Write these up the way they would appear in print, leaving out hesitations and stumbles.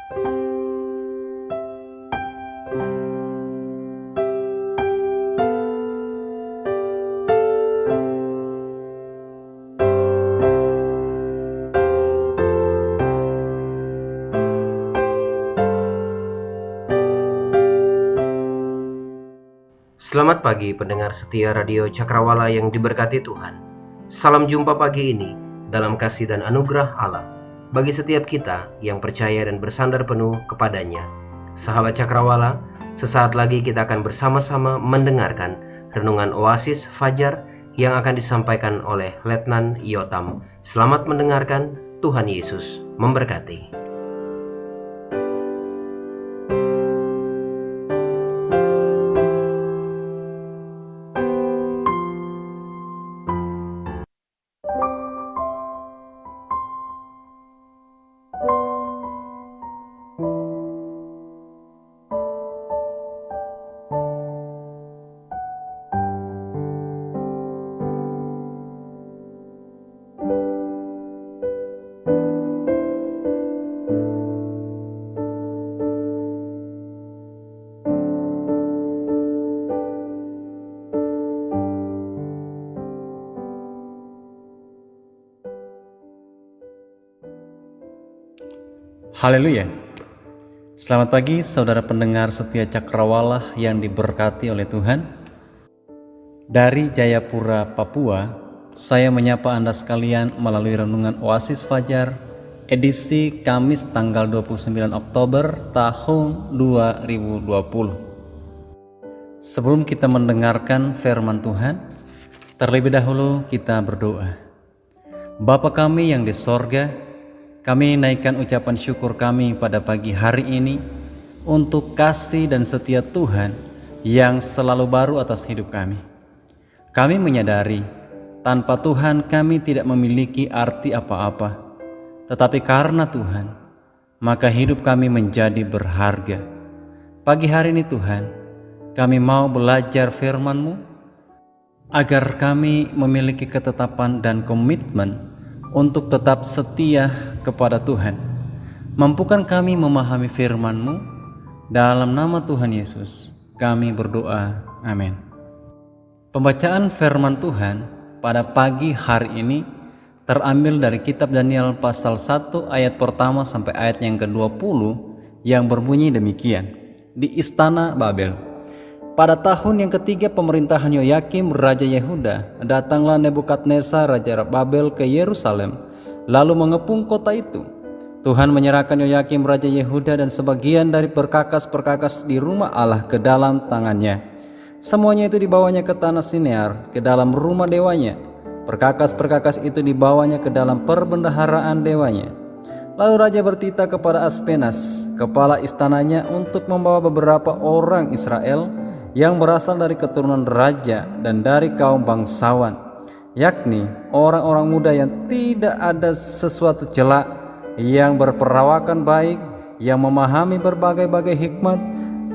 Selamat pagi pendengar setia Radio Cakrawala yang diberkati Tuhan. Salam jumpa pagi ini dalam kasih dan anugerah Allah bagi setiap kita yang percaya dan bersandar penuh kepadanya. Sahabat Cakrawala, sesaat lagi kita akan bersama-sama mendengarkan renungan Oasis Fajar yang akan disampaikan oleh Letnan Yotam. Selamat mendengarkan, Tuhan Yesus memberkati. Haleluya. Selamat pagi saudara pendengar setia Cakrawala yang diberkati oleh Tuhan. Dari Jayapura, Papua, saya menyapa Anda sekalian melalui renungan Oasis Fajar edisi Kamis tanggal 29 Oktober tahun 2020. Sebelum kita mendengarkan firman Tuhan, terlebih dahulu kita berdoa. Bapa kami yang di sorga, kami naikkan ucapan syukur kami pada pagi hari ini untuk kasih dan setia Tuhan yang selalu baru atas hidup kami. Kami menyadari tanpa Tuhan kami tidak memiliki arti apa-apa, tetapi karena Tuhan, maka hidup kami menjadi berharga. Pagi hari ini Tuhan, kami mau belajar firman-Mu agar kami memiliki ketetapan dan komitmen untuk tetap setia kepada Tuhan. Mampukan kami memahami firman-Mu. Dalam nama Tuhan Yesus kami berdoa, amin. Pembacaan firman Tuhan pada pagi hari ini terambil dari kitab Daniel pasal 1 ayat pertama sampai ayat yang ke-20 yang berbunyi demikian. Di istana Babel. Pada tahun yang ketiga pemerintahan Yoyakim Raja Yehuda, datanglah Nebukadnezar Raja Babel ke Yerusalem, lalu mengepung kota itu. Tuhan menyerahkan Yoyakim Raja Yehuda dan sebagian dari perkakas-perkakas di rumah Allah ke dalam tangannya. Semuanya itu dibawanya ke tanah Sinear, ke dalam rumah dewanya. Perkakas-perkakas itu dibawanya ke dalam perbendaharaan dewanya. Lalu Raja bertitah kepada Aspenas, kepala istananya, untuk membawa beberapa orang Israel yang berasal dari keturunan raja dan dari kaum bangsawan, yakni orang-orang muda yang tidak ada sesuatu celak, yang berperawakan baik, yang memahami berbagai-bagai hikmat,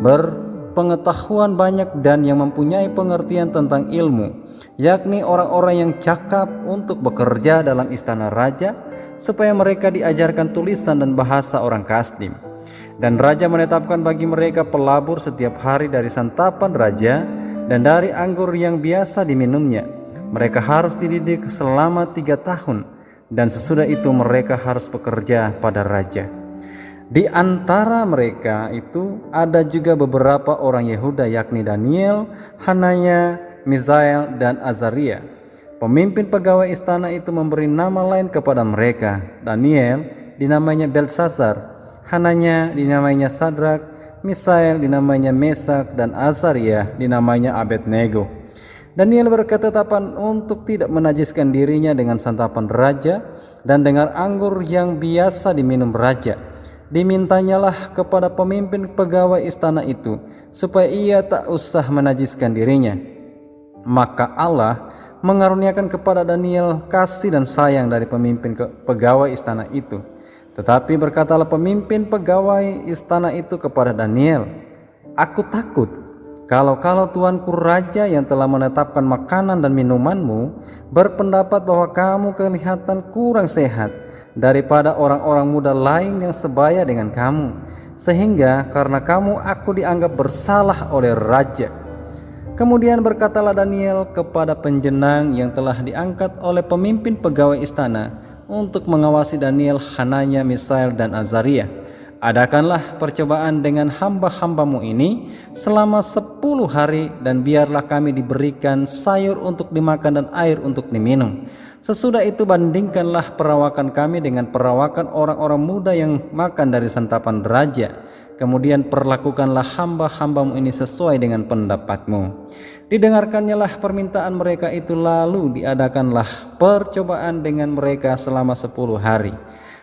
berpengetahuan banyak, dan yang mempunyai pengertian tentang ilmu, yakni orang-orang yang cakap untuk bekerja dalam istana raja, supaya mereka diajarkan tulisan dan bahasa orang Kasdim. Dan raja menetapkan bagi mereka pelabur setiap hari dari santapan raja dan dari anggur yang biasa diminumnya. Mereka harus dididik selama 3 tahun, dan sesudah itu mereka harus bekerja pada raja. Di antara mereka itu ada juga beberapa orang Yehuda, yakni Daniel, Hananya, Misael, dan Azaria. Pemimpin pegawai istana itu memberi nama lain kepada mereka. Daniel dinamainya Belsazar, Hananya dinamainya Sadrak, Misael dinamainya Mesak, dan Azaria dinamainya Abednego. Daniel berketetapan untuk tidak menajiskan dirinya dengan santapan raja dan dengan anggur yang biasa diminum raja. Dimintanyalah kepada pemimpin pegawai istana itu supaya ia tak usah menajiskan dirinya. Maka Allah mengaruniakan kepada Daniel kasih dan sayang dari pemimpin pegawai istana itu. Tetapi berkatalah pemimpin pegawai istana itu kepada Daniel, "Aku takut kalau tuanku raja yang telah menetapkan makanan dan minumanmu berpendapat bahwa kamu kelihatan kurang sehat daripada orang-orang muda lain yang sebaya dengan kamu, sehingga karena kamu aku dianggap bersalah oleh raja." Kemudian berkatalah Daniel kepada penjenang yang telah diangkat oleh pemimpin pegawai istana untuk mengawasi Daniel, Hananya, Misael, dan Azaria, "Adakanlah percobaan dengan hamba-hambamu ini selama 10 hari, dan biarlah kami diberikan sayur untuk dimakan dan air untuk diminum. Sesudah itu bandingkanlah perawakan kami dengan perawakan orang-orang muda yang makan dari santapan raja. Kemudian perlakukanlah hamba-hambamu ini sesuai dengan pendapatmu." Didengarkannyalah permintaan mereka itu, lalu diadakanlah percobaan dengan mereka selama 10 hari.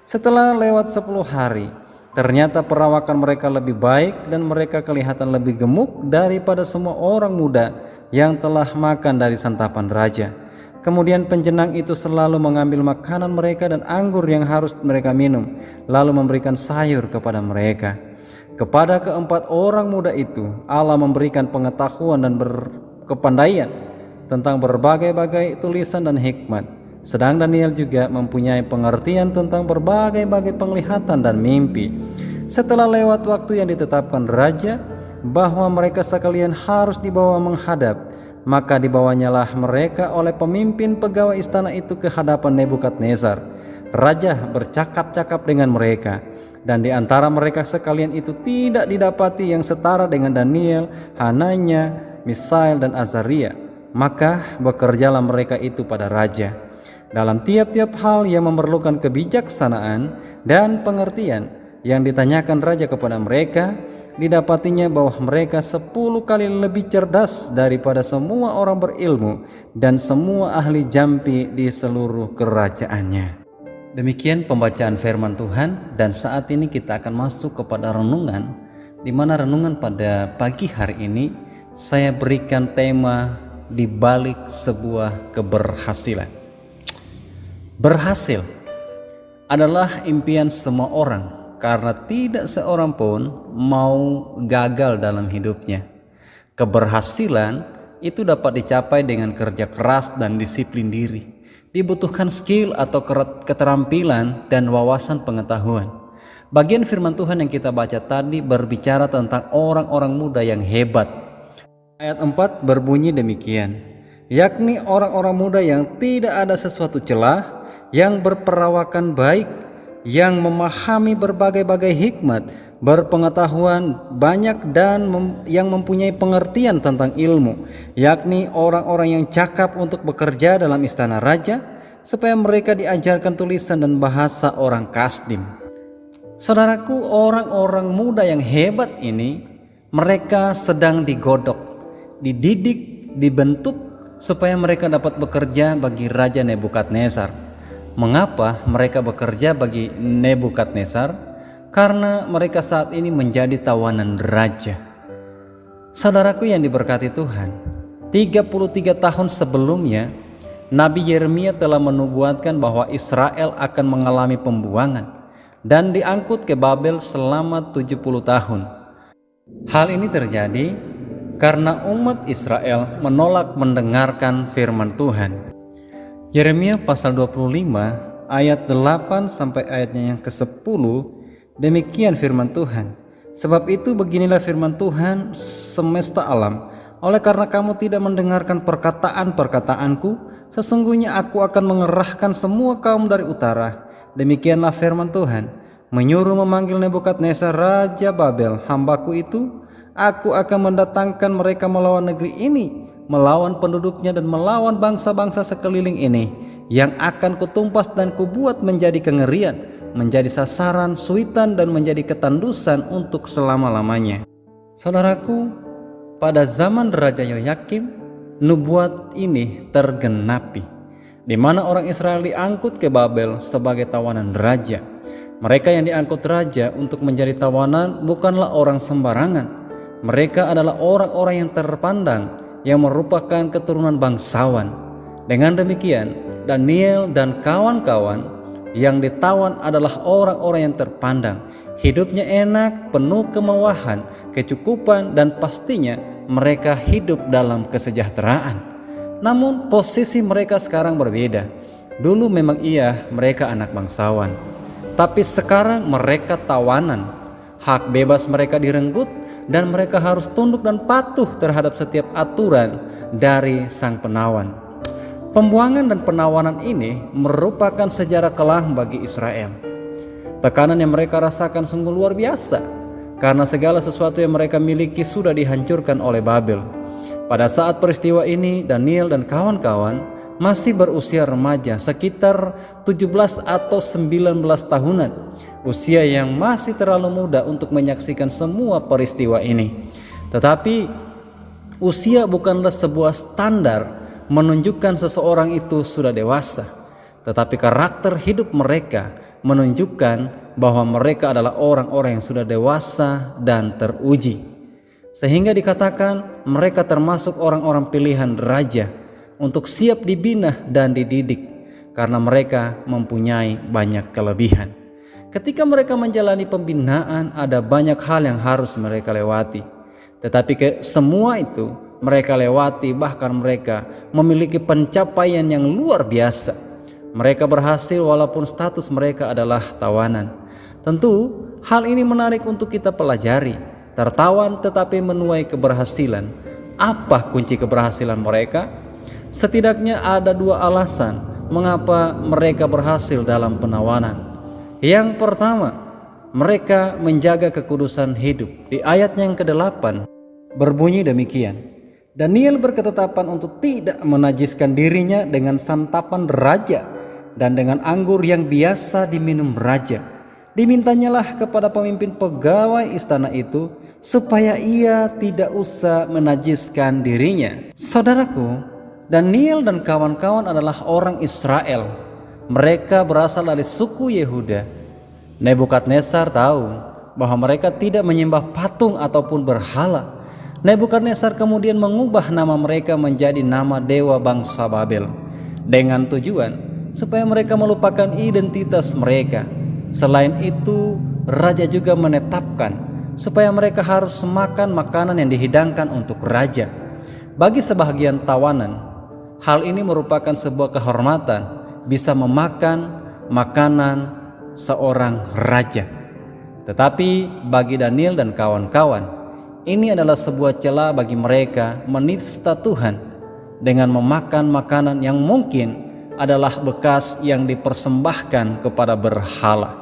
Setelah lewat 10 hari, ternyata perawakan mereka lebih baik dan mereka kelihatan lebih gemuk daripada semua orang muda yang telah makan dari santapan raja. Kemudian penjenang itu selalu mengambil makanan mereka dan anggur yang harus mereka minum, lalu memberikan sayur kepada mereka. Kepada keempat orang muda itu Allah memberikan pengetahuan dan kepandaian tentang berbagai-bagai tulisan dan hikmat. Sedang Daniel juga mempunyai pengertian tentang berbagai-bagai penglihatan dan mimpi. Setelah lewat waktu yang ditetapkan raja bahwa mereka sekalian harus dibawa menghadap, maka dibawanyalah mereka oleh pemimpin pegawai istana itu ke hadapan Nebukadnezar. Raja bercakap-cakap dengan mereka, dan di antara mereka sekalian itu tidak didapati yang setara dengan Daniel, Hananya, Misael, dan Azaria. Maka bekerjalah mereka itu pada raja dalam tiap-tiap hal yang memerlukan kebijaksanaan dan pengertian. Yang ditanyakan raja kepada mereka, didapatinya bahwa mereka 10 kali lebih cerdas daripada semua orang berilmu dan semua ahli jampi di seluruh kerajaannya. Demikian pembacaan firman Tuhan, dan saat ini kita akan masuk kepada renungan, di mana renungan pada pagi hari ini saya berikan tema di balik sebuah keberhasilan. Berhasil adalah impian semua orang, karena tidak seorang pun mau gagal dalam hidupnya. Keberhasilan itu dapat dicapai dengan kerja keras dan disiplin diri. Dibutuhkan skill atau keterampilan dan wawasan pengetahuan. Bagian firman Tuhan yang kita baca tadi berbicara tentang orang-orang muda yang hebat. Ayat 4 berbunyi demikian, yakni orang-orang muda yang tidak ada sesuatu celah, yang berperawakan baik, yang memahami berbagai-bagai hikmat, berpengetahuan banyak, dan yang mempunyai pengertian tentang ilmu, yakni orang-orang yang cakap untuk bekerja dalam istana raja, supaya mereka diajarkan tulisan dan bahasa orang Kasdim. Saudaraku, orang-orang muda yang hebat ini, mereka sedang digodok, dididik, dibentuk supaya mereka dapat bekerja bagi Raja Nebukadnezar. Mengapa mereka bekerja bagi Nebukadnezar? Karena mereka saat ini menjadi tawanan raja. Saudaraku yang diberkati Tuhan, 33 tahun sebelumnya Nabi Yeremia telah menubuatkan bahwa Israel akan mengalami pembuangan dan diangkut ke Babel selama 70 tahun. Hal ini terjadi karena umat Israel menolak mendengarkan firman Tuhan. Yeremia pasal 25 ayat 8 sampai ayatnya yang ke-10, demikian firman Tuhan. Sebab itu beginilah firman Tuhan semesta alam, oleh karena kamu tidak mendengarkan perkataan-perkataanku, sesungguhnya aku akan mengerahkan semua kaum dari utara. Demikianlah firman Tuhan, menyuruh memanggil Nebukadnezar raja Babel hambaku itu. Aku akan mendatangkan mereka melawan negeri ini, melawan penduduknya, dan melawan bangsa-bangsa sekeliling ini, yang akan kutumpas dan kubuat menjadi kengerian, menjadi sasaran suitan, dan menjadi ketandusan untuk selama-lamanya. Saudaraku, pada zaman Raja Yoyakim, nubuat ini tergenapi, di mana orang Israel diangkut ke Babel sebagai tawanan raja. Mereka yang diangkut raja untuk menjadi tawanan bukanlah orang sembarangan. Mereka adalah orang-orang yang terpandang, yang merupakan keturunan bangsawan. Dengan demikian, Daniel dan kawan-kawan yang ditawan adalah orang-orang yang terpandang. Hidupnya enak, penuh kemewahan, kecukupan, dan pastinya mereka hidup dalam kesejahteraan. Namun posisi mereka sekarang berbeda. Dulu memang iya mereka anak bangsawan, tapi sekarang mereka tawanan. Hak bebas mereka direnggut dan mereka harus tunduk dan patuh terhadap setiap aturan dari sang penawan. Pembuangan dan penawanan ini merupakan sejarah kelam bagi Israel. Tekanan yang mereka rasakan sungguh luar biasa, karena segala sesuatu yang mereka miliki sudah dihancurkan oleh Babel. Pada saat peristiwa ini, Daniel dan kawan-kawan masih berusia remaja, sekitar 17 atau 19 tahunan. Usia yang masih terlalu muda untuk menyaksikan semua peristiwa ini. Tetapi usia bukanlah sebuah standar menunjukkan seseorang itu sudah dewasa, tetapi karakter hidup mereka menunjukkan bahwa mereka adalah orang-orang yang sudah dewasa dan teruji, sehingga dikatakan mereka termasuk orang-orang pilihan raja untuk siap dibina dan dididik karena mereka mempunyai banyak kelebihan. Ketika mereka menjalani pembinaan, ada banyak hal yang harus mereka lewati, tetapi semua itu mereka lewati, bahkan mereka memiliki pencapaian yang luar biasa. Mereka berhasil walaupun status mereka adalah tawanan. Tentu hal ini menarik untuk kita pelajari. Tertawan tetapi menuai keberhasilan. Apa kunci keberhasilan mereka? Setidaknya ada dua alasan mengapa mereka berhasil dalam penawanan. Yang pertama, mereka menjaga kekudusan hidup. Di ayat yang ke-8 berbunyi demikian. Daniel berketetapan untuk tidak menajiskan dirinya dengan santapan raja dan dengan anggur yang biasa diminum raja. Dimintanyalah kepada pemimpin pegawai istana itu supaya ia tidak usah menajiskan dirinya. Saudaraku, Daniel dan kawan-kawan adalah orang Israel. Mereka berasal dari suku Yehuda. Nebukadnezar tahu bahwa mereka tidak menyembah patung ataupun berhala. Nebukadnezar kemudian mengubah nama mereka menjadi nama dewa bangsa Babel dengan tujuan supaya mereka melupakan identitas mereka. Selain itu, raja juga menetapkan supaya mereka harus makan makanan yang dihidangkan untuk raja. Bagi sebahagian tawanan, hal ini merupakan sebuah kehormatan, bisa memakan makanan seorang raja. Tetapi bagi Daniel dan kawan-kawan, ini adalah sebuah celah bagi mereka menista Tuhan dengan memakan makanan yang mungkin adalah bekas yang dipersembahkan kepada berhala.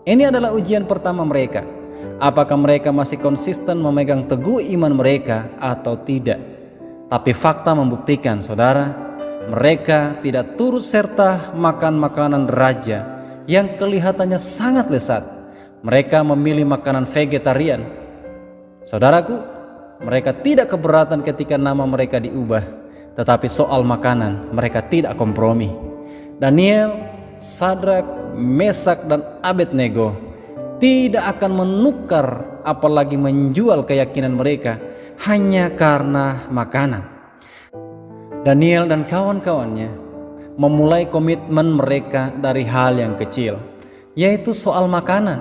Ini adalah ujian pertama mereka. Apakah mereka masih konsisten memegang teguh iman mereka atau tidak? Tapi fakta membuktikan, saudara, mereka tidak turut serta makan makanan raja yang kelihatannya sangat lezat. Mereka memilih makanan vegetarian. Saudaraku, mereka tidak keberatan ketika nama mereka diubah. Tetapi soal makanan mereka tidak kompromi. Daniel, Sadrak, Mesak, dan Abednego tidak akan menukar apalagi menjual keyakinan mereka hanya karena makanan. Daniel dan kawan-kawannya memulai komitmen mereka dari hal yang kecil, yaitu soal makanan.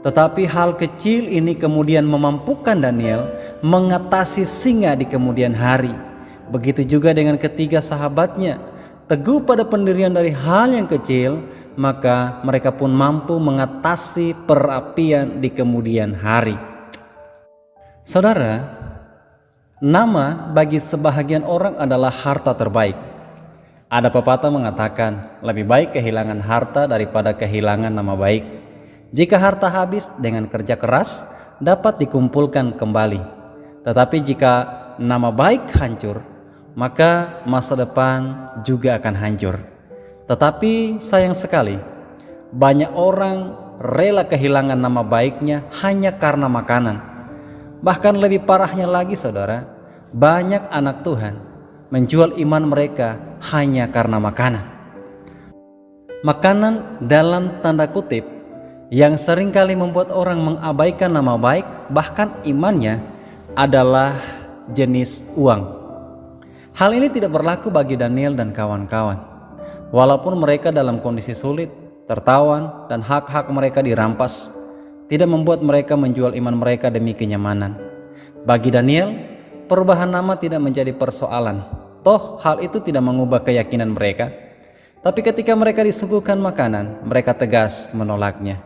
Tetapi hal kecil ini kemudian memampukan Daniel mengatasi singa di kemudian hari. Begitu juga dengan ketiga sahabatnya, teguh pada pendirian dari hal yang kecil, maka mereka pun mampu mengatasi perapian di kemudian hari. Saudara, nama bagi sebahagian orang adalah harta terbaik. Ada pepatah mengatakan, lebih baik kehilangan harta daripada kehilangan nama baik. Jika harta habis dengan kerja keras, dapat dikumpulkan kembali. Tetapi jika nama baik hancur, maka masa depan juga akan hancur. Tetapi sayang sekali, banyak orang rela kehilangan nama baiknya hanya karena makanan. Bahkan lebih parahnya lagi, saudara, banyak anak Tuhan menjual iman mereka hanya karena makanan. Makanan dalam tanda kutip yang seringkali membuat orang mengabaikan nama baik, bahkan imannya, adalah jenis uang. Hal ini tidak berlaku bagi Daniel dan kawan-kawan. Walaupun mereka dalam kondisi sulit, tertawan, dan hak-hak mereka dirampas, tidak membuat mereka menjual iman mereka demi kenyamanan. Bagi Daniel, perubahan nama tidak menjadi persoalan. Toh hal itu tidak mengubah keyakinan mereka. Tapi ketika mereka disuguhkan makanan, mereka tegas menolaknya.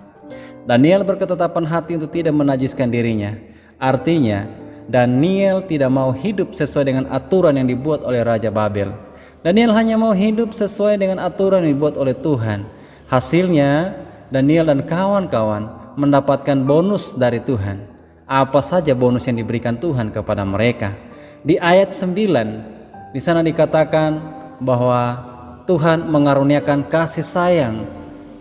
Daniel berketetapan hati untuk tidak menajiskan dirinya. Artinya, Daniel tidak mau hidup sesuai dengan aturan yang dibuat oleh Raja Babel. Daniel hanya mau hidup sesuai dengan aturan yang dibuat oleh Tuhan. Hasilnya, Daniel dan kawan-kawan mendapatkan bonus dari Tuhan. Apa saja bonus yang diberikan Tuhan kepada mereka? Di ayat 9, di sana dikatakan bahwa Tuhan mengaruniakan kasih sayang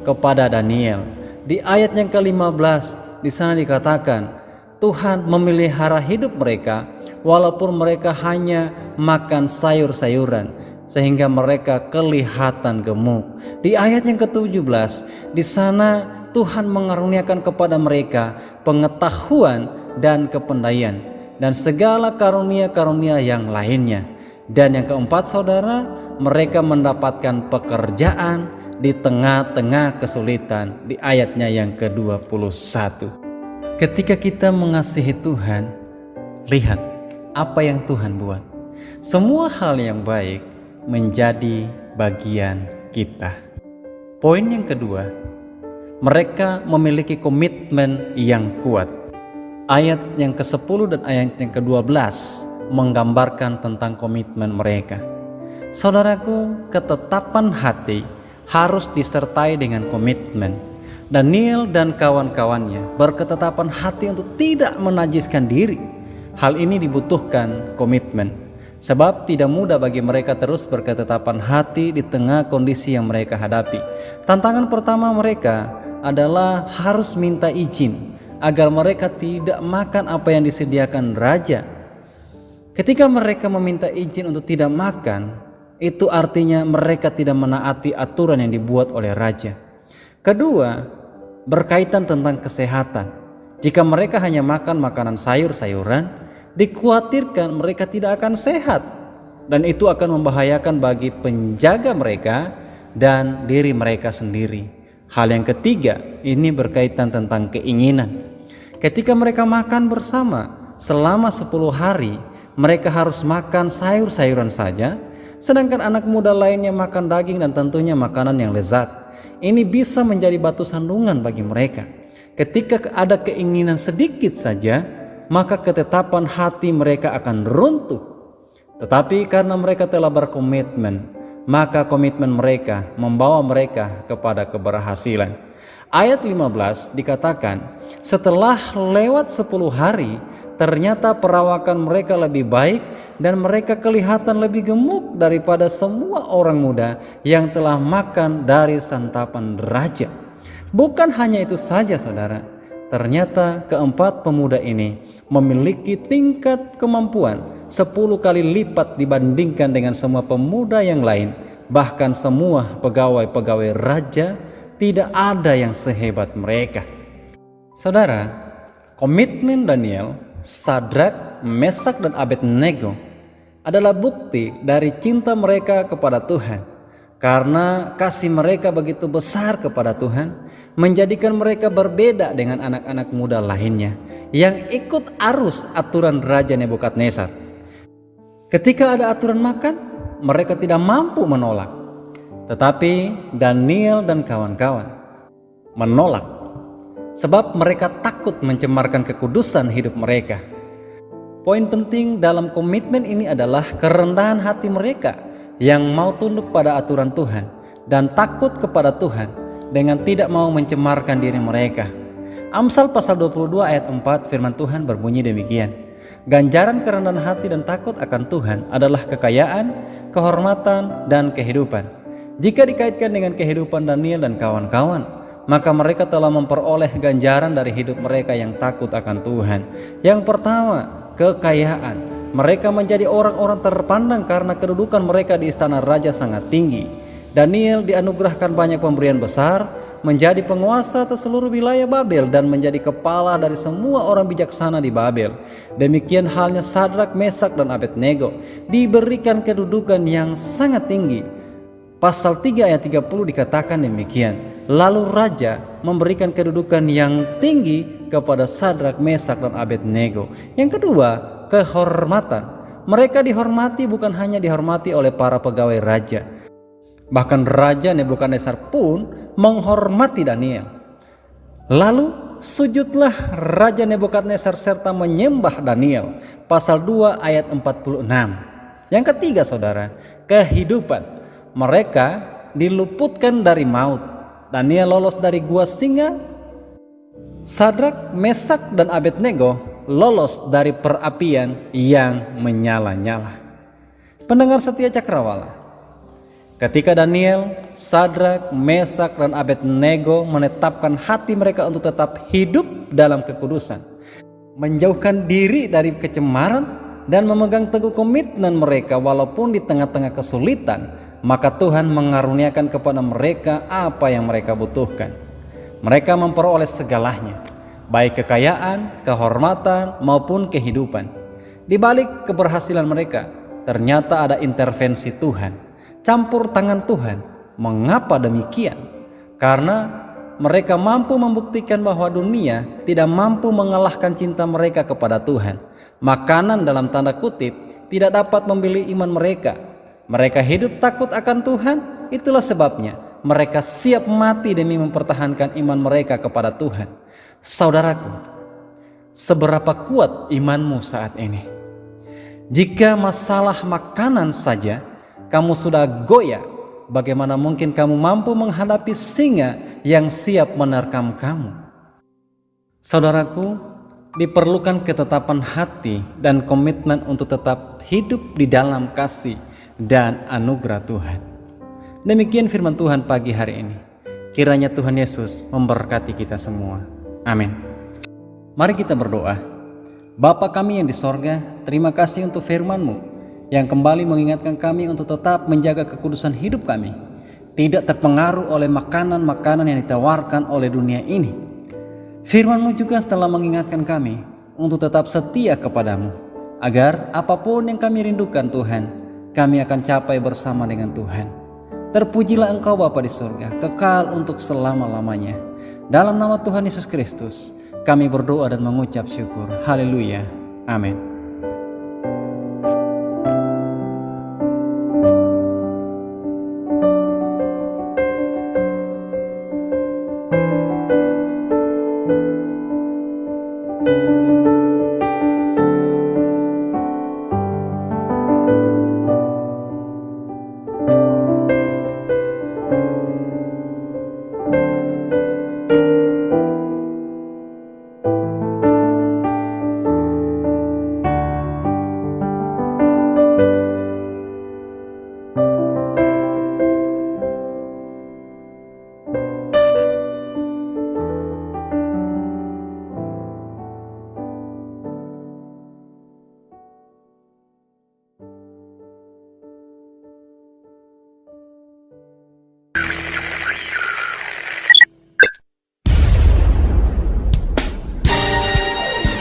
kepada Daniel. Di ayat yang ke-15, di sana dikatakan Tuhan memelihara hidup mereka walaupun mereka hanya makan sayur-sayuran sehingga mereka kelihatan gemuk. Di ayat yang ke-17, di sana Tuhan mengaruniakan kepada mereka pengetahuan dan kepandaian dan segala karunia-karunia yang lainnya. Dan yang keempat, saudara, mereka mendapatkan pekerjaan di tengah-tengah kesulitan. Di ayatnya yang ke-21. Ketika kita mengasihi Tuhan, lihat apa yang Tuhan buat. Semua hal yang baik menjadi bagian kita. Poin yang kedua, mereka memiliki komitmen yang kuat. Ayat yang ke-10 dan ayat yang ke-12 menggambarkan tentang komitmen mereka. Saudaraku, ketetapan hati harus disertai dengan komitmen. Daniel dan kawan-kawannya berketetapan hati untuk tidak menajiskan diri. Hal ini dibutuhkan komitmen, sebab tidak mudah bagi mereka terus berketetapan hati di tengah kondisi yang mereka hadapi. Tantangan pertama mereka adalah harus minta izin agar mereka tidak makan apa yang disediakan raja. Ketika mereka meminta izin untuk tidak makan, itu artinya mereka tidak menaati aturan yang dibuat oleh raja. Kedua, berkaitan tentang kesehatan. Jika mereka hanya makan makanan sayur-sayuran, dikhawatirkan mereka tidak akan sehat, dan itu akan membahayakan bagi penjaga mereka dan diri mereka sendiri. Hal yang ketiga, ini berkaitan tentang keinginan. Ketika mereka makan bersama selama 10 hari, mereka harus makan sayur-sayuran saja, sedangkan anak muda lainnya makan daging dan tentunya makanan yang lezat. Ini bisa menjadi batu sandungan bagi mereka. Ketika ada keinginan sedikit saja, maka ketetapan hati mereka akan runtuh. Tetapi karena mereka telah berkomitmen, maka komitmen mereka membawa mereka kepada keberhasilan. Ayat 15 dikatakan, setelah lewat 10 hari, ternyata perawakan mereka lebih baik dan mereka kelihatan lebih gemuk daripada semua orang muda yang telah makan dari santapan raja. Bukan hanya itu saja, saudara. Ternyata keempat pemuda ini memiliki tingkat kemampuan 10 kali lipat dibandingkan dengan semua pemuda yang lain. Bahkan semua pegawai-pegawai raja tidak ada yang sehebat mereka. Saudara, komitmen Daniel, Sadrak, Mesak, dan Abednego adalah bukti dari cinta mereka kepada Tuhan. Karena kasih mereka begitu besar kepada Tuhan, menjadikan mereka berbeda dengan anak-anak muda lainnya yang ikut arus aturan Raja Nebukadnezar. Ketika ada aturan makan, mereka tidak mampu menolak. Tetapi Daniel dan kawan-kawan menolak, sebab mereka takut mencemarkan kekudusan hidup mereka. Poin penting dalam komitmen ini adalah kerendahan hati mereka yang mau tunduk pada aturan Tuhan dan takut kepada Tuhan dengan tidak mau mencemarkan diri mereka. Amsal pasal 22 ayat 4 firman Tuhan berbunyi demikian. Ganjaran kerendahan hati dan takut akan Tuhan adalah kekayaan, kehormatan, dan kehidupan. Jika dikaitkan dengan kehidupan Daniel dan kawan-kawan, maka mereka telah memperoleh ganjaran dari hidup mereka yang takut akan Tuhan. Yang pertama, kekayaan. Mereka menjadi orang-orang terpandang karena kedudukan mereka di istana raja sangat tinggi. Daniel dianugerahkan banyak pemberian besar, menjadi penguasa atas seluruh wilayah Babel dan menjadi kepala dari semua orang bijaksana di Babel. Demikian halnya Sadrak, Mesak, dan Abednego diberikan kedudukan yang sangat tinggi. Pasal 3 ayat 30 dikatakan demikian. Lalu raja memberikan kedudukan yang tinggi kepada Sadrak, Mesak, dan Abednego. Yang kedua, kehormatan. Mereka dihormati bukan hanya dihormati oleh para pegawai raja. Bahkan Raja Nebukadnezar pun menghormati Daniel. Lalu sujudlah Raja Nebukadnezar serta menyembah Daniel. Pasal 2 ayat 46. Yang ketiga saudara, kehidupan. Mereka diluputkan dari maut. Daniel lolos dari gua singa. Sadrak, Mesak, dan Abednego lolos dari perapian yang menyala-nyala. Pendengar setia Cakrawala, ketika Daniel, Sadrak, Mesak, dan Abednego menetapkan hati mereka untuk tetap hidup dalam kekudusan, menjauhkan diri dari kecemaran, dan memegang teguh komitmen mereka walaupun di tengah-tengah kesulitan, maka Tuhan mengaruniakan kepada mereka apa yang mereka butuhkan. Mereka memperoleh segalanya, baik kekayaan, kehormatan, maupun kehidupan. Di balik keberhasilan mereka, ternyata ada intervensi Tuhan, campur tangan Tuhan. Mengapa demikian? Karena mereka mampu membuktikan bahwa dunia tidak mampu mengalahkan cinta mereka kepada Tuhan. Makanan dalam tanda kutip tidak dapat membeli iman mereka. Mereka hidup takut akan Tuhan, itulah sebabnya mereka siap mati demi mempertahankan iman mereka kepada Tuhan. Saudaraku, seberapa kuat imanmu saat ini? Jika masalah makanan saja kamu sudah goyah, bagaimana mungkin kamu mampu menghadapi singa yang siap menerkam kamu? Saudaraku, diperlukan ketetapan hati dan komitmen untuk tetap hidup di dalam kasih dan anugerah Tuhan. Demikian firman Tuhan pagi hari ini. Kiranya Tuhan Yesus memberkati kita semua. Amin. Mari kita berdoa. Bapa kami yang di sorga, terima kasih untuk firman-Mu yang kembali mengingatkan kami untuk tetap menjaga kekudusan hidup kami, tidak terpengaruh oleh makanan-makanan yang ditawarkan oleh dunia ini. Firman-Mu juga telah mengingatkan kami untuk tetap setia kepadamu, agar apapun yang kami rindukan Tuhan, kami akan capai bersama dengan Tuhan. Terpujilah Engkau Bapa di surga, kekal untuk selama-lamanya. Dalam nama Tuhan Yesus Kristus, kami berdoa dan mengucap syukur. Haleluya. Amin.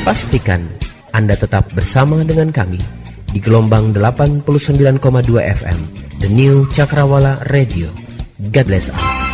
Pastikan Anda tetap bersama dengan kami di gelombang 89,2 FM, The New Cakrawala Radio. God bless us.